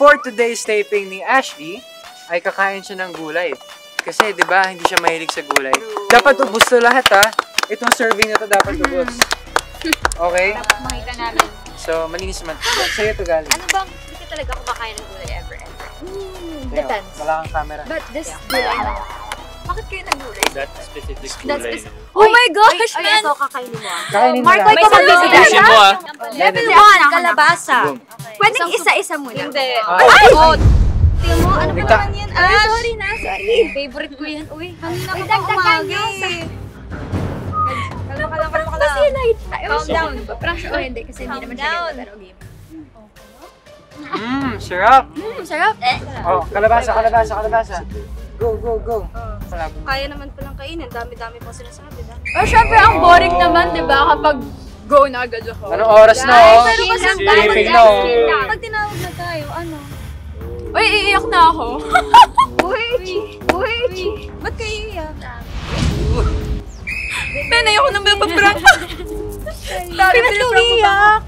for today's taping ni Ashley, ay kakain siya ng gulay. Kasi, di ba, hindi siya mahilig sa gulay. Dapat ubos to lahat, ha? Itong serving na to dapat ubos. Okay? Dapat makita namin. So, malinis naman. Sa'yo to galing. Ano bang, hindi ka talaga kumakain ng gulay ever? Depends. Wala kang camera. But this gulay na. Bakit kayo nag-gulay? That specific gulay. Oh my gosh, Ay, man! ito kakainin mo. Kainin mo Mark, lang. may kumabili Ayusin mo ah. Level 1, kalabasa. Pwedeng isa-isa muna. Hindi. Ay! Tingnan mo, ano ba Wait, naman yan? Ay, sorry na, sorry. Favorite ko yan. Uy, kanina ko pang umagi. Kalma. Kasi light. Calm down. Prank siya. Oh, hindi. Kasi hindi naman siya ganito. Pero game. Sarap. Sarap. Oh, kalabasa. Go. Kaya naman palang kainin. Dami-dami pang sinasabi. Oh, syempre, ang boring naman, di ba? Kapag go na agad ako. Anong oras na, oh? Pero kasi ang Taping dami na, oh. Pag tinawag na tayo, ano? Uy, iiyak na ako. Uy! Ba't kayo iiyak? Ben, ayoko nang mapaprank. Pinatong iiyak!